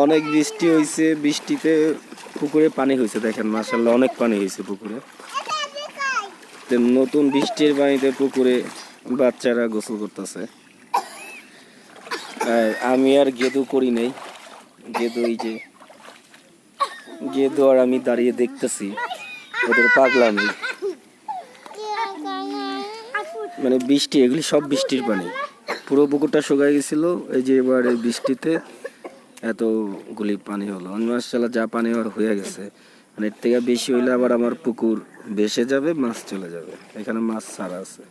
অনেক বৃষ্টি হয়েছে, বৃষ্টিতে পুকুরে পানি হয়েছে, দেখেন মাশাআল্লাহ অনেক পানি হয়েছে পুকুরে। নতুন বৃষ্টির পানিতে পুকুরে বাচ্চারা গোসল করতেছে। আমি আর গেদু করি নাই, গেদু এই যে গেদু আর আমি দাঁড়িয়ে দেখতেছি ওদের পাগলামি। মানে বৃষ্টি, এগুলি সব বৃষ্টির পানি, পুরো পুকুরটা শুকায় গেছিল, এই যে এবার এই বৃষ্টিতে এতগুলি পানি হলো। মাশাআল্লাহ যা পানি হয়ে গেছে, মানে এর থেকে বেশি হইলে আবার আমার পুকুর ভেসে যাবে, মাছ চলে যাবে। এখানে মাছ ছাড়া আছে।